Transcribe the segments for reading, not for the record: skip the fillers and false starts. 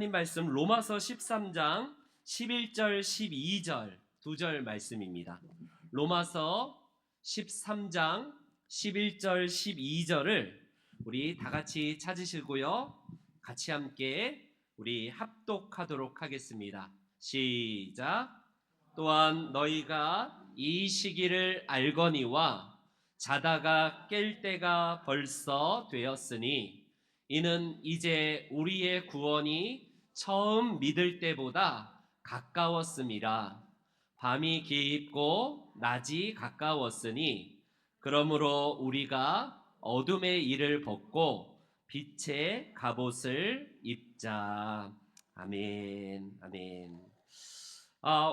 하나님 말씀 로마서 13장 11절 12절 두 절 말씀입니다. 로마서 13장 11절 12절을 우리 다 같이 찾으시고요. 같이 함께 우리 합독하도록 하겠습니다. 시작. 또한 너희가 이 시기를 알거니와 자다가 깰 때가 벌써 되었으니 이는 이제 우리의 구원이 처음 믿을 때보다 가까웠음이라. 밤이 깊고 낮이 가까웠으니 그러므로 우리가 어둠의 일을 벗고 빛의 갑옷을 입자. 아멘. 아멘.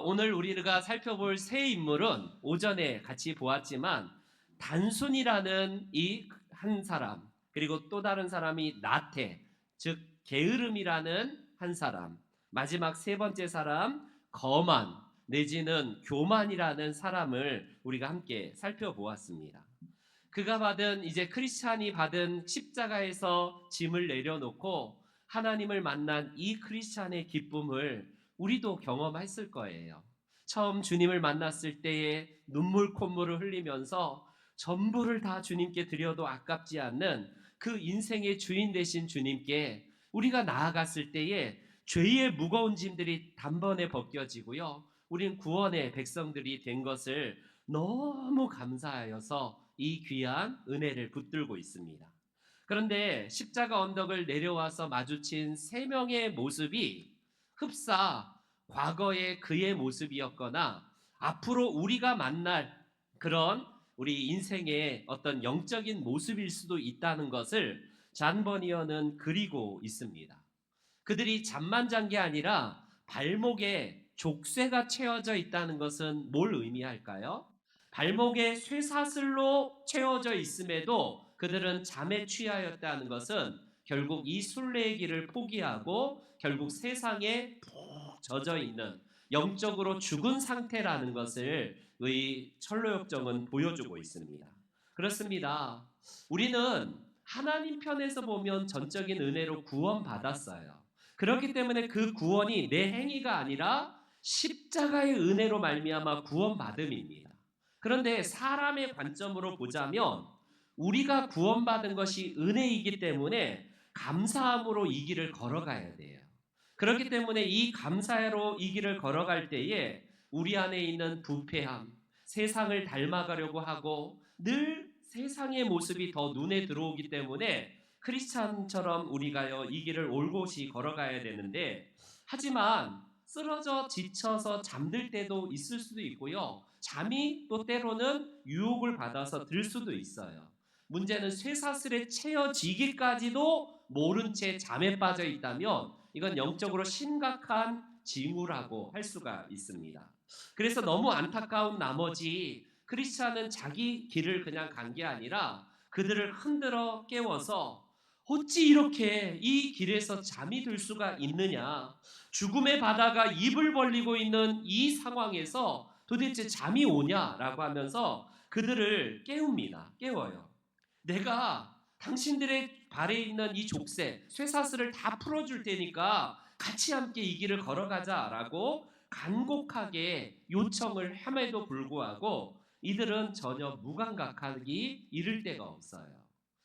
오늘 우리가 살펴볼 새 인물은 오전에 같이 보았지만 단순이라는 이 한 사람, 그리고 또 다른 사람이 나태, 즉 게으름이라는 한 사람, 마지막 세 번째 사람 거만 내지는 교만이라는 사람을 우리가 함께 살펴보았습니다. 그가 받은 이제 크리스찬이 받은 십자가에서 짐을 내려놓고 하나님을 만난 이 크리스찬의 기쁨을 우리도 경험했을 거예요. 처음 주님을 만났을 때에 눈물 콧물을 흘리면서 전부를 다 주님께 드려도 아깝지 않는 그 인생의 주인 되신 주님께 우리가 나아갔을 때에 죄의 무거운 짐들이 단번에 벗겨지고요. 우린 구원의 백성들이 된 것을 너무 감사하여서 이 귀한 은혜를 붙들고 있습니다. 그런데 십자가 언덕을 내려와서 마주친 세 명의 모습이 흡사 과거의 그의 모습이었거나 앞으로 우리가 만날 그런 우리 인생의 어떤 영적인 모습일 수도 있다는 것을 잔 버니어는 그리고 있습니다. 그들이 잠만 잔 게 아니라 발목에 족쇄가 채워져 있다는 것은 뭘 의미할까요? 발목에 쇠사슬로 채워져 있음에도 그들은 잠에 취하였다는 것은 결국 이 순례의 길을 포기하고 결국 세상에 푹 젖어 있는 영적으로 죽은 상태라는 것을 의 철로역정은 보여주고 있습니다. 그렇습니다. 우리는 하나님 편에서 보면 전적인 은혜로 구원받았어요. 그렇기 때문에 그 구원이 내 행위가 아니라 십자가의 은혜로 말미암아 구원받음입니다. 그런데 사람의 관점으로 보자면 우리가 구원받은 것이 은혜이기 때문에 감사함으로 이 길을 걸어가야 돼요. 그렇기 때문에 이 감사로 이 길을 걸어갈 때에 우리 안에 있는 부패함, 세상을 닮아가려고 하고 늘 세상의 모습이 더 눈에 들어오기 때문에 크리스찬처럼 우리가요 이 길을 올곧이 걸어가야 되는데 하지만 쓰러져 지쳐서 잠들 때도 있을 수도 있고요. 잠이 또 때로는 유혹을 받아서 들 수도 있어요. 문제는 쇠사슬에 채워지기까지도 모른 채 잠에 빠져 있다면 이건 영적으로 심각한 징후라고 할 수가 있습니다. 그래서 너무 안타까운 나머지 크리스찬은 자기 길을 그냥 간 게 아니라 그들을 흔들어 깨워서 어찌 이렇게 이 길에서 잠이 들 수가 있느냐. 죽음의 바다가 입을 벌리고 있는 이 상황에서 도대체 잠이 오냐라고 하면서 그들을 깨웁니다. 깨워요. 내가 당신들의 발에 있는 이 족쇄, 쇠사슬을 다 풀어줄 테니까 같이 함께 이 길을 걸어가자라고 간곡하게 요청을 함에도 불구하고 이들은 전혀 무감각하기 이를 데가 없어요.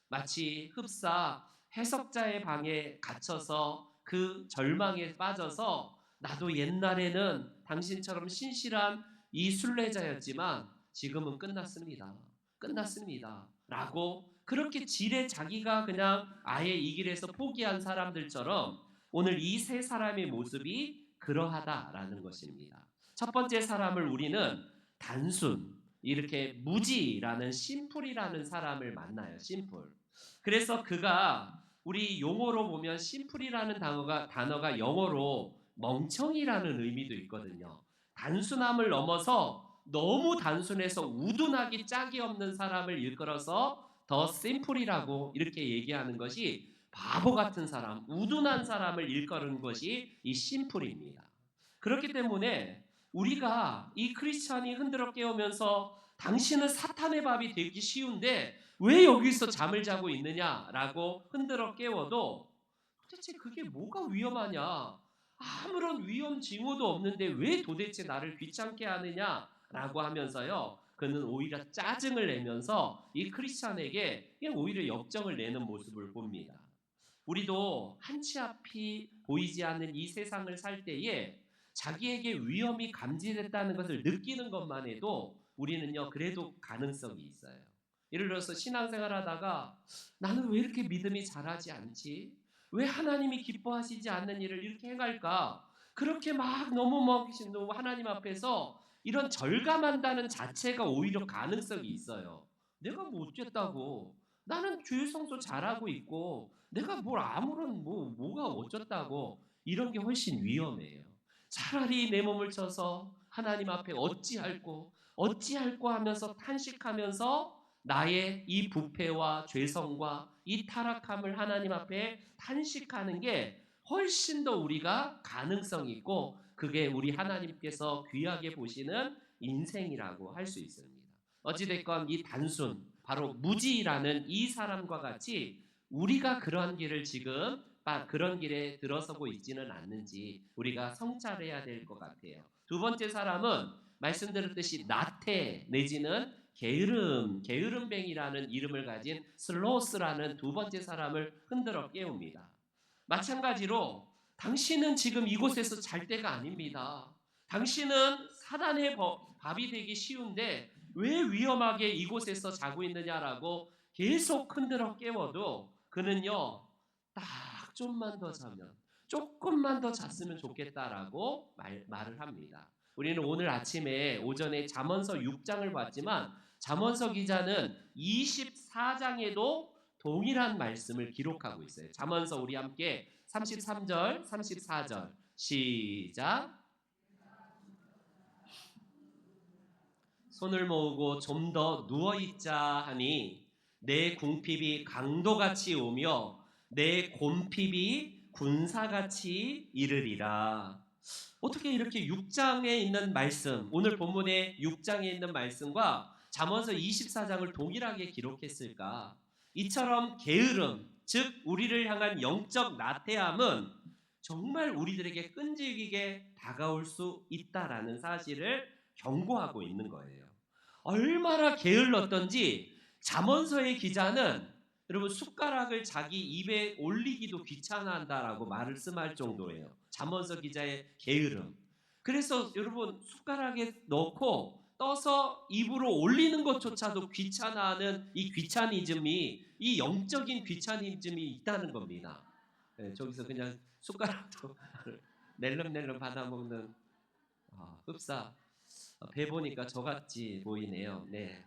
마치 흡사 해석자의 방에 갇혀서 그 절망에 빠져서 나도 옛날에는 당신처럼 신실한 이 순례자였지만 지금은 끝났습니다. 끝났습니다. 라고 그렇게 지레 자기가 그냥 아예 이 길에서 포기한 사람들처럼 오늘 이 세 사람의 모습이 그러하다라는 것입니다. 첫 번째 사람을 우리는 단순, 이렇게 무지라는 심플이라는 사람을 만나요. 심플. 그래서 그가 우리 용어로 보면 심플이라는 단어가 영어로 멍청이라는 의미도 있거든요. 단순함을 넘어서 너무 단순해서 우둔하기 짝이 없는 사람을 일컬어서 더 심플이라고 이렇게 얘기하는 것이 바보 같은 사람, 우둔한 사람을 일컬은 것이 이 심플입니다. 그렇기 때문에 우리가 이 크리스찬이 흔들어 깨우면서 당신은 사탄의 밥이 되기 쉬운데 왜 여기서 잠을 자고 있느냐라고 흔들어 깨워도 도대체 그게 뭐가 위험하냐? 아무런 위험 징후도 없는데 왜 도대체 나를 귀찮게 하느냐라고 하면서요. 그는 오히려 짜증을 내면서 이 크리스찬에게 그냥 오히려 역정을 내는 모습을 봅니다. 우리도 한치 앞이 보이지 않는 이 세상을 살 때에 자기에게 위험이 감지됐다는 것을 느끼는 것만 해도 우리는요, 그래도 가능성이 있어요. 예를 들어서 신앙생활 하다가 나는 왜 이렇게 믿음이 자라지 않지? 왜 하나님이 기뻐하시지 않는 일을 이렇게 행할까? 그렇게 막 너무 하나님 앞에서 이런 절감한다는 자체가 오히려 가능성이 있어요. 내가 뭐 어쨌다고? 나는 주일 성수 잘하고 있고 내가 뭘 아무런 뭐가 어쩌다고 이런 게 훨씬 위험해요. 차라리 내 몸을 쳐서 하나님 앞에 어찌할꼬 하면서 탄식하면서 나의 이 부패와 죄성과 이 타락함을 하나님 앞에 탄식하는 게 훨씬 더 우리가 가능성이 있고 그게 우리 하나님께서 귀하게 보시는 인생이라고 할 수 있습니다. 어찌됐건 이 단순 바로 무지라는 이 사람과 같이 우리가 그러한 길을 지금 그런 길에 들어서고 있지는 않는지 우리가 성찰해야 될 것 같아요. 두 번째 사람은 말씀드렸듯이 나태 내지는 게으름뱅이라는 이름을 가진 슬로스라는 두 번째 사람을 흔들어 깨웁니다. 마찬가지로 당신은 지금 이곳에서 잘 때가 아닙니다. 당신은 사단의 밥이 되기 쉬운데 왜 위험하게 이곳에서 자고 있느냐라고 계속 흔들어 깨워도 그는요, 딱 좀만 더 자면, 조금만 더 잤으면 좋겠다라고 말을 합니다. 우리는 오늘 아침에 오전에 잠언서 6장을 봤지만 잠언서 기자는 24장에도 동일한 말씀을 기록하고 있어요. 잠언서 우리 함께 33절, 34절 시작. 손을 모으고 좀 더 누워있자 하니 내 궁핍이 강도같이 오며 내 곰핍이 군사같이 이르리라. 어떻게 이렇게 6장에 있는 말씀, 오늘 본문의 6장에 있는 말씀과 잠언서 24장을 동일하게 기록했을까? 이처럼 게으름, 즉 우리를 향한 영적 나태함은 정말 우리들에게 끈질기게 다가올 수 있다라는 사실을 경고하고 있는 거예요. 얼마나 게을렀던지 잠언서의 기자는 여러분 숟가락을 자기 입에 올리기도 귀찮아한다라고 말씀할 정도예요. 잠언서 기자의 게으름. 그래서 여러분 숟가락에 넣고 떠서 입으로 올리는 것조차도 귀찮아하는 이 귀차니즘이 이 영적인 귀차니즘이 있다는 겁니다. 네, 저기서 그냥 숟가락도 낼름낼름 받아먹는 흡사 배 보니까 저같이 보이네요. 네.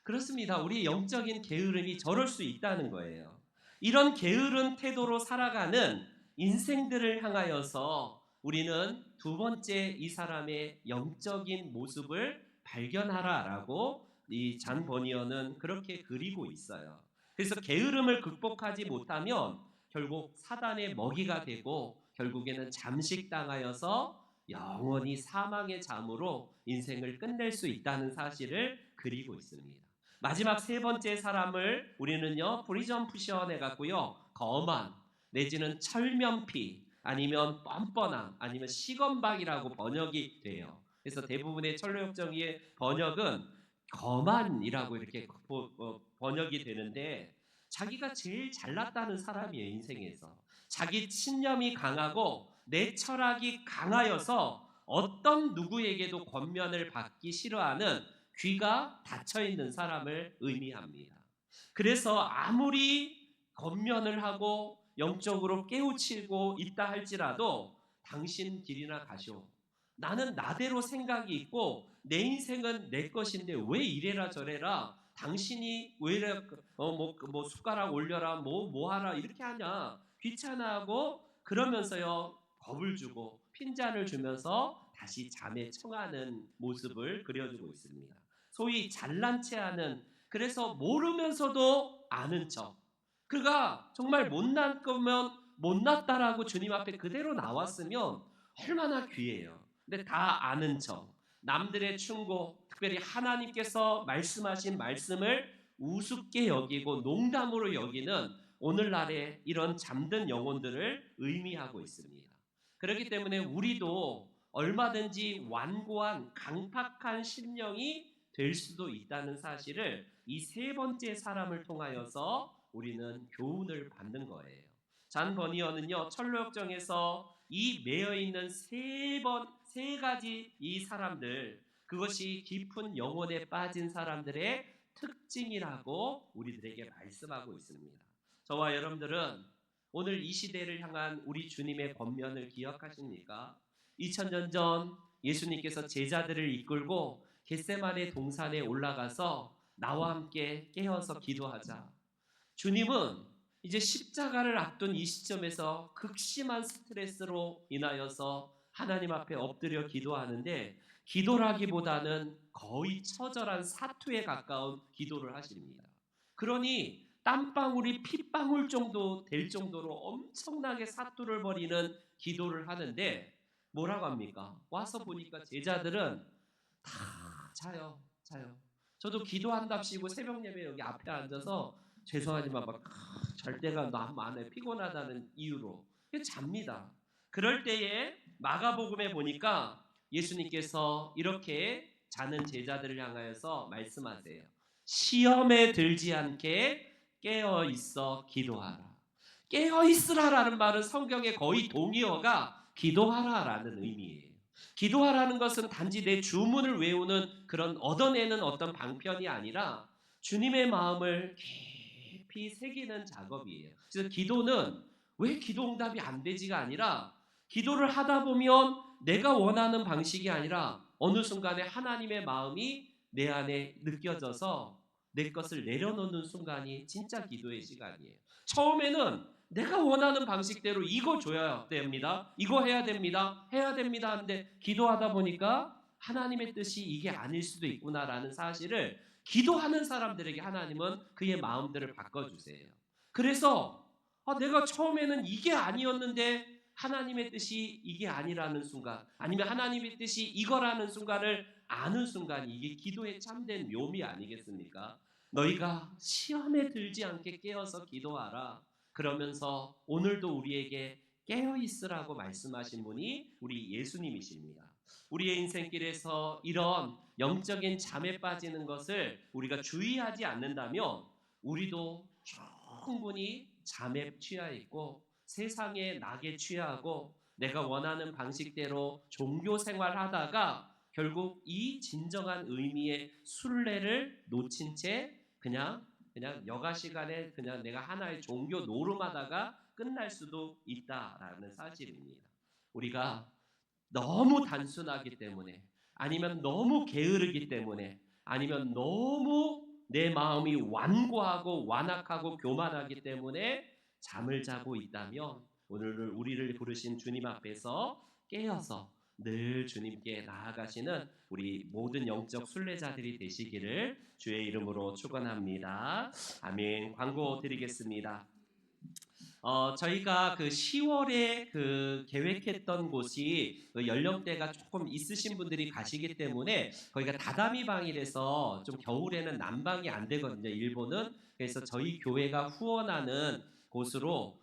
그렇습니다. 우리 영적인 게으름이 저럴 수 있다는 거예요. 이런 게으른 태도로 살아가는 인생들을 향하여서 우리는 두 번째 이 사람의 영적인 모습을 발견하라라고 이 잔 버니어는 그렇게 그리고 있어요. 그래서 게으름을 극복하지 못하면 결국 사단의 먹이가 되고 결국에는 잠식당하여서 영원히 사망의 잠으로 인생을 끝낼 수 있다는 사실을 그리고 있습니다. 마지막 세 번째 사람을 우리는요 프리점프션 해갖고요 거만 내지는 철면피 아니면 뻔뻔함 아니면 시건방이라고 번역이 돼요. 그래서 대부분의 천로역정의 번역은 거만이라고 이렇게 번역이 되는데 자기가 제일 잘났다는 사람이에요. 인생에서 자기 신념이 강하고 내 철학이 강하여서 어떤 누구에게도 권면을 받기 싫어하는 귀가 닫혀있는 사람을 의미합니다. 그래서 아무리 권면을 하고 영적으로 깨우치고 있다 할지라도 당신 길이나 가시오. 나는 나대로 생각이 있고 내 인생은 내 것인데 왜 이래라 저래라 당신이 왜 이래 뭐 숟가락 올려라 뭐 하라 이렇게 하냐 귀찮아하고 그러면서요 겁을 주고 핀잔을 주면서 다시 잠에 청하는 모습을 그려주고 있습니다. 소위 잘난 체하는 그래서 모르면서도 아는 척 그가 정말 못난 거면 못났다라고 주님 앞에 그대로 나왔으면 얼마나 귀해요. 근데 다 아는 척 남들의 충고 특별히 하나님께서 말씀하신 말씀을 우습게 여기고 농담으로 여기는 오늘날의 이런 잠든 영혼들을 의미하고 있습니다. 그렇기 때문에 우리도 얼마든지 완고한 강팍한 심령이 될 수도 있다는 사실을 이 세 번째 사람을 통하여서 우리는 교훈을 받는 거예요. 잔 버니어는요, 철로역정에서 이 매여 있는 세 가지 이 사람들, 그것이 깊은 영혼에 빠진 사람들의 특징이라고 우리들에게 말씀하고 있습니다. 저와 여러분들은 오늘 이 시대를 향한 우리 주님의 권면을 기억하십니까? 2000년 전 예수님께서 제자들을 이끌고 겟세마네 동산에 올라가서 나와 함께 깨어서 기도하자. 주님은 이제 십자가를 앞둔 이 시점에서 극심한 스트레스로 인하여서 하나님 앞에 엎드려 기도하는데, 기도라기보다는 거의 처절한 사투에 가까운 기도를 하십니다. 그러니 땀방울이 핏방울 정도 될 정도로 엄청나게 사투를 벌이는 기도를 하는데, 뭐라고 합니까? 와서 보니까 제자들은 다 자요. 저도 기도한답시고 새벽 예배 여기 앞에 앉아서 죄송하지만 막 잘 때가 너무 많아요. 피곤하다는 이유로 잡니다. 그럴 때에 마가복음에 보니까 예수님께서 이렇게 자는 제자들을 향하여서 말씀하세요. 시험에 들지 않게 깨어 있어 기도하라. 깨어 있으라라는 말은 성경의 거의 동의어가 기도하라라는 의미예요. 기도하라는 것은 단지 내 주문을 외우는 그런 얻어내는 어떤 방편이 아니라 주님의 마음을 깊이 새기는 작업이에요. 그래서 기도는 왜 기도 응답이 안 되지가 아니라, 기도를 하다 보면 내가 원하는 방식이 아니라 어느 순간에 하나님의 마음이 내 안에 느껴져서 내 것을 내려놓는 순간이 진짜 기도의 시간이에요. 처음에는 내가 원하는 방식대로 이거 줘야 됩니다, 이거 해야 됩니다 하는데, 기도하다 보니까 하나님의 뜻이 이게 아닐 수도 있구나라는 사실을 기도하는 사람들에게 하나님은 그의 마음들을 바꿔주세요. 그래서 내가 처음에는 이게 아니었는데 하나님의 뜻이 이게 아니라는 순간, 아니면 하나님의 뜻이 이거라는 순간을 아는 순간이 이게 기도의 참된 묘미 아니겠습니까? 너희가 시험에 들지 않게 깨어서 기도하라. 그러면서 오늘도 우리에게 깨어있으라고 말씀하신 분이 우리 예수님이십니다. 우리의 인생길에서 이런 영적인 잠에 빠지는 것을 우리가 주의하지 않는다면 우리도 충분히 잠에 취해 있고 세상의 낙에 취하고 내가 원하는 방식대로 종교 생활하다가 결국 이 진정한 의미의 순례를 놓친 채 그냥 여가 시간에 그냥 내가 하나의 종교 노름하다가 끝날 수도 있다라는 사실입니다. 우리가 너무 단순하기 때문에, 아니면 너무 게으르기 때문에, 아니면 너무 내 마음이 완고하고 완악하고 교만하기 때문에 잠을 자고 있다면, 오늘 우리를 부르신 주님 앞에서 깨어서 늘 주님께 나아가시는 우리 모든 영적 순례자들이 되시기를 주의 이름으로 축원합니다. 아멘. 광고 드리겠습니다. 저희가 그 10월에 그 계획했던 곳이 그 연령대가 조금 있으신 분들이 가시기 때문에 거기가 다다미 방이라서 좀 겨울에는 난방이 안 되거든요, 일본은. 그래서 저희 교회가 후원하는 곳으로